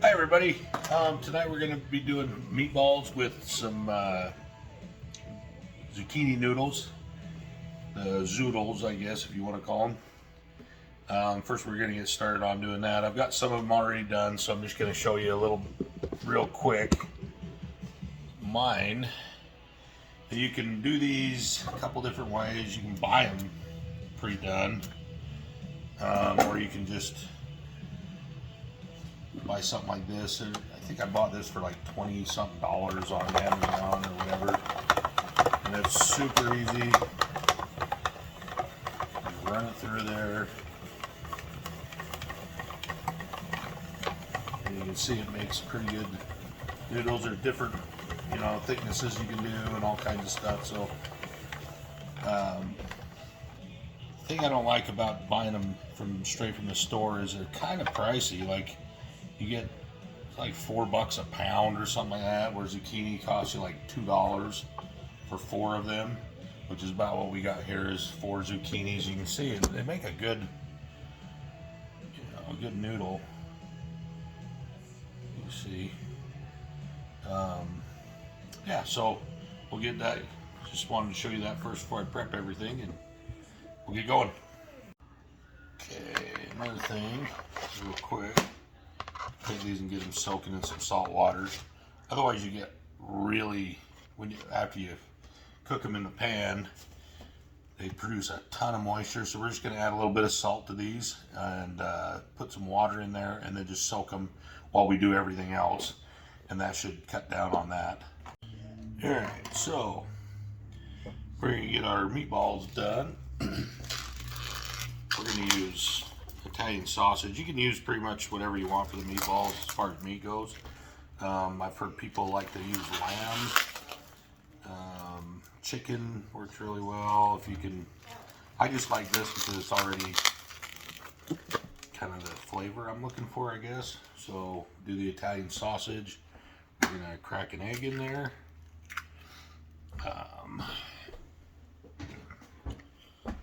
Hi everybody. Tonight we're going to be doing meatballs with some zucchini noodles, the zoodles I guess if you want to call them. First we're going to get started on doing that. I've got some of them already done, so I'm just going to show you a little real quick. Mine, you can do these a couple different ways. You can buy them pre-done, or you can just buy something like this. I think I bought this for like $20 something on Amazon or whatever, and it's super easy. Just run it through there, and you can see it makes pretty good noodles. Are different, thicknesses you can do and all kinds of stuff. So, the thing I don't like about buying them straight from the store is they're kind of pricey. Like, you get like $4 a pound or something like that, where zucchini costs you like $2 for 4 of them, which is about what we got here is 4 zucchinis. You can see they make a good, a good noodle. You see, yeah. So we'll get that. Just wanted to show you that first before I prep everything, and we'll get going. Okay, another thing, real quick. Take these and get them soaking in some salt water. Otherwise, you get really, after you cook them in the pan, they produce a ton of moisture. So we're just going to add a little bit of salt to these and put some water in there, and then just soak them while we do everything else, and that should cut down on that. All right, so we're going to get our meatballs done. We're going to use Italian sausage. You can use pretty much whatever you want for the meatballs as far as meat goes. I've heard people like to use lamb. Chicken works really well. If you can, I just like this because it's already kind of the flavor I'm looking for, I guess. So do the Italian sausage. We're gonna crack an egg in there. A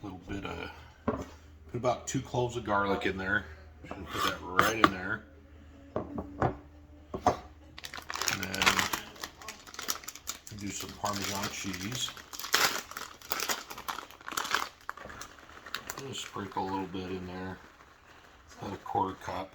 little bit of, put about 2 cloves of garlic in there. Should put that right in there. And then do some Parmesan cheese. Just sprinkle a little bit in there. About a 1/4 cup.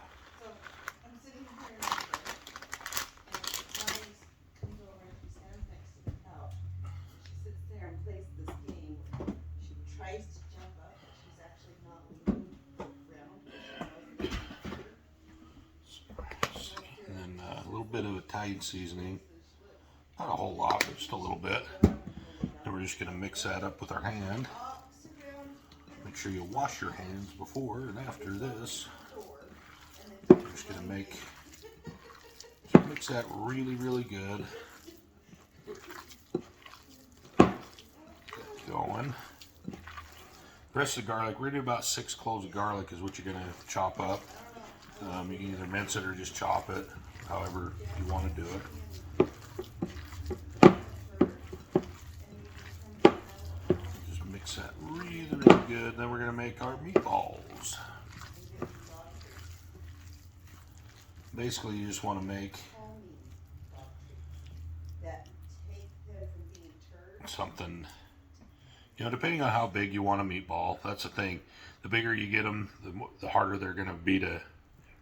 Bit of Italian seasoning, not a whole lot, but just a little bit. Then we're just going to mix that up with our hand. Make sure you wash your hands before and after this. We're just going to mix that really, really good. Get going. The rest of the garlic, we're going to do about 6 cloves of garlic is what you're going to chop up. You can either mince it or just chop it, however you want to do it. Just mix that really, really good. Then we're going to make our meatballs. Basically, you just want to make something, depending on how big you want a meatball. That's the thing. The bigger you get them, the harder they're going to be to,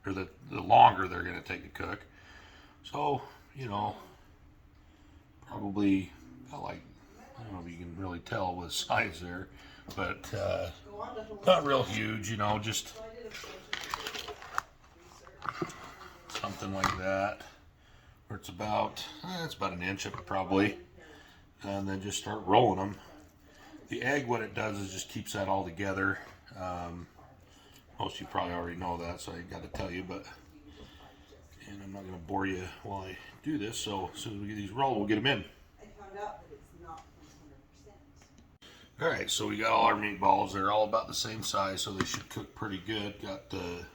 or the longer they're going to take to cook. So, probably about like, I don't know if you can really tell with size there, but not real huge, just something like that, where it's about, it's about an inch probably, and then just start rolling them. The egg, what it does is just keeps that all together. Most of you probably already know that, so I got to tell you, and I'm not going to bore you while I do this. So as soon as we get these rolled, we'll get them in. All right, so we got all our meatballs. They're all about the same size, so they should cook pretty good. Got the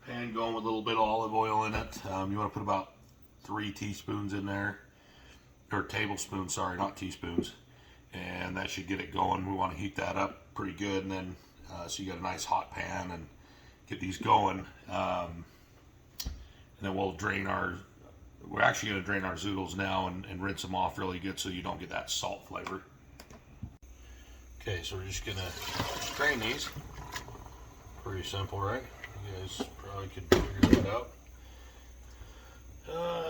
pan going with a little bit of olive oil in it. You want to put about 3 teaspoons in there, or tablespoons, sorry, not teaspoons. And that should get it going. We want to heat that up pretty good, and then so you got a nice hot pan and get these going. And And then we're actually going to drain our zoodles now and rinse them off really good so you don't get that salt flavor. Okay, so we're just going to drain these. Pretty simple, right? You guys probably could figure that out.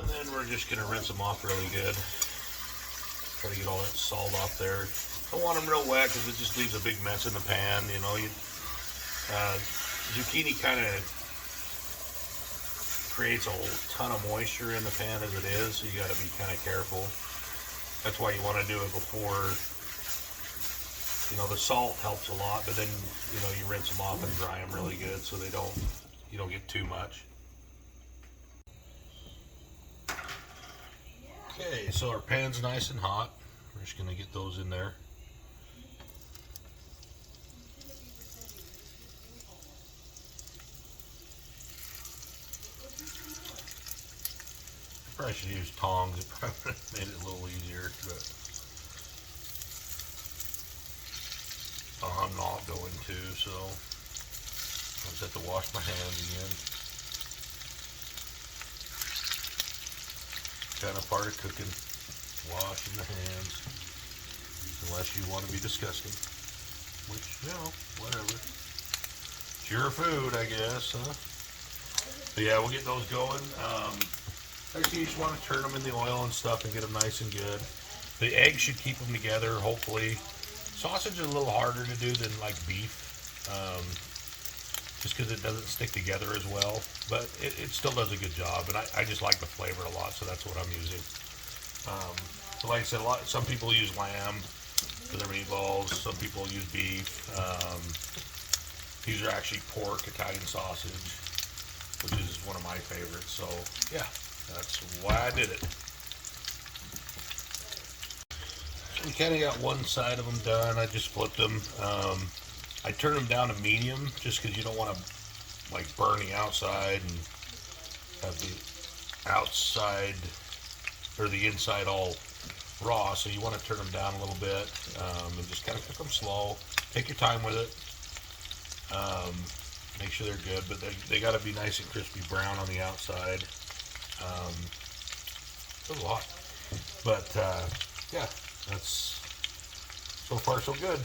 And then we're just going to rinse them off really good. Try to get all that salt off there. Don't want them real wet because it just leaves a big mess in the pan. You know, zucchini kind of creates a ton of moisture in the pan as it is, so you got to be kind of careful. That's why you want to do it before. You know, the salt helps a lot, but then you know you rinse them off and dry them really good so you don't get too much. Okay, so our pan's nice and hot. We're just going to get those in there. Probably should use tongs. It probably would have made it a little easier, but I'm not going to, so I'll just have to wash my hands again. Kind of part of cooking, washing the hands, unless you want to be disgusting, which, you know, whatever. It's your food, I guess, huh? But yeah, we'll get those going. Actually, you just want to turn them in the oil and stuff and get them nice and good. The egg should keep them together, hopefully. Sausage is a little harder to do than like beef, just because it doesn't stick together as well. But it still does a good job, and I just like the flavor a lot, so that's what I'm using. So like I said, some people use lamb for their meatballs. Some people use beef. These are actually pork Italian sausage, which is one of my favorites. So yeah. That's why I did it. So we kind of got one side of them done. I just flipped them. I turned them down to medium just because you don't want to like burn the outside and have the outside or the inside all raw. So you want to turn them down a little bit and just kind of cook them slow. Take your time with it. Make sure they're good, but they got to be nice and crispy brown on the outside. It was a lot, but yeah, that's so far so good.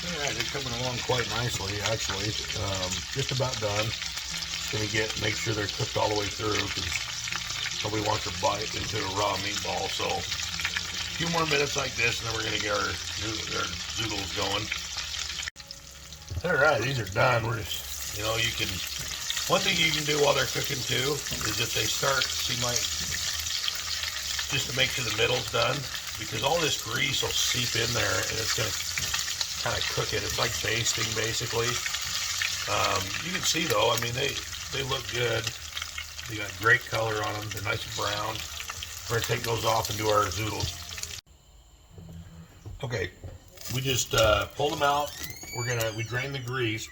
Alright, they're coming along quite nicely actually. Just about done. Gonna make sure they're cooked all the way through because nobody wants to bite into a raw meatball. So a few more minutes like this and then we're gonna get our zoodles going. Alright, these are done. We're just, you know, one thing you can do while they're cooking too is if they start seem like, just to make sure the middle's done, because all this grease will seep in there and it's going to kind of cook it. It's like basting basically. You can see though, I mean they look good. They got great color on them. They're nice and brown. We're going to take those off and do our zoodles. Okay, we just pulled them out. We drained the grease.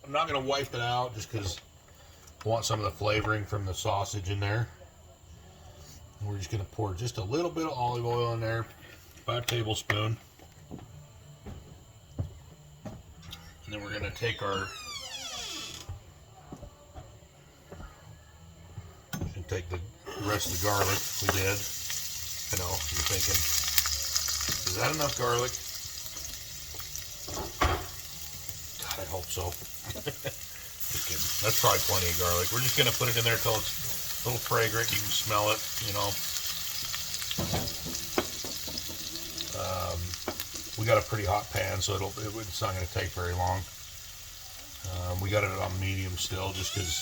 I'm not going to wipe it out just because I want some of the flavoring from the sausage in there. And we're just going to pour just a little bit of olive oil in there, about a tablespoon. And then we're going to take the rest of the garlic we did. I know, you're thinking, is that enough garlic? God, I hope so. Just kidding. That's probably plenty of garlic. We're just going to put it in there until it's a little fragrant. You can smell it, you know. We got a pretty hot pan, so it's not going to take very long. We got it on medium still just because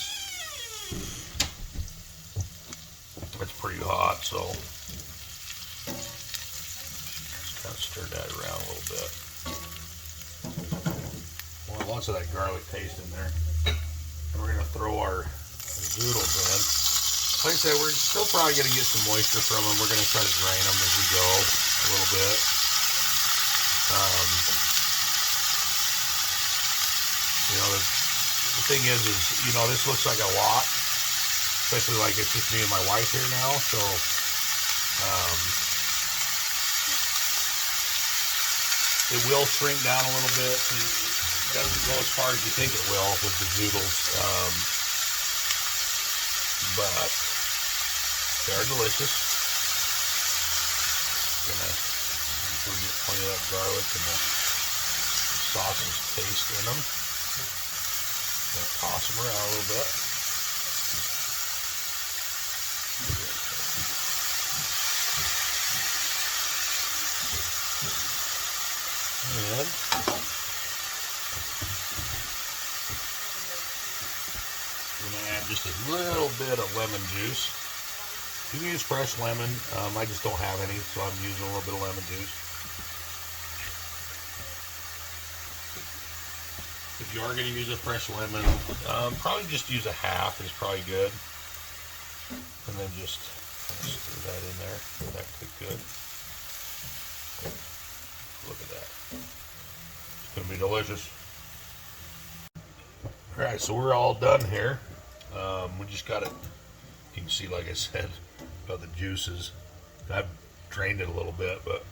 it's pretty hot, so just kind of stir that around a little bit. Lots of that garlic taste in there. And we're going to throw our zoodles in. Like I said, we're still probably going to get some moisture from them. We're going to try to drain them as we go a little bit. You know, the thing is, you know, this looks like a lot. Especially like it's just me and my wife here now. So, it will shrink down a little bit. doesn't go as far as you think it will with the zoodles, but they're delicious. Gonna get plenty of that garlic and the sausage taste in them. Gonna toss them around a little bit. And we're gonna add just a little bit of lemon juice. You can use fresh lemon. I just don't have any, so I'm using a little bit of lemon juice. If you are going to use a fresh lemon, probably just use a half is probably good. And then just stir that in there. That could be good. Look at that. It's going to be delicious. Alright, so we're all done here. We just got it. You can see, like I said, about the juices. I've drained it a little bit, but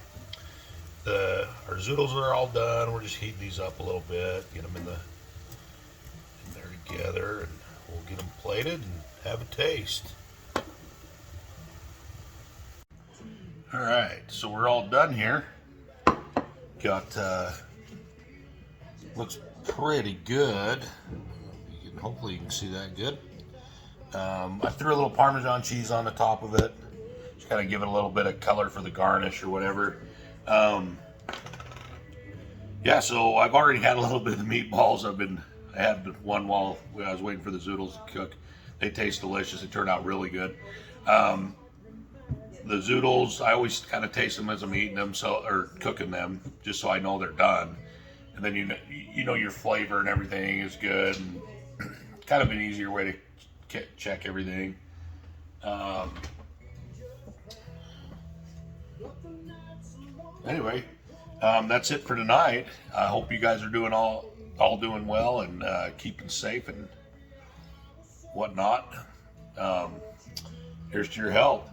our zoodles are all done. We're just heating these up a little bit, get them in there together, and we'll get them plated and have a taste. All right, so we're all done here. Got looks pretty good. Hopefully you can see that good. I threw a little Parmesan cheese on the top of it, just kind of give it a little bit of color for the garnish or whatever. Yeah, so I've already had a little bit of the meatballs. I had one while I was waiting for the zoodles to cook. They taste delicious. They turned out really good. The zoodles, I always kind of taste them as I'm eating them, or cooking them, just so I know they're done. And then you know your flavor and everything is good. And kind of an easier way to check everything. Anyway, that's it for tonight. I hope you guys are doing all doing well and keeping safe and whatnot. Here's to your health.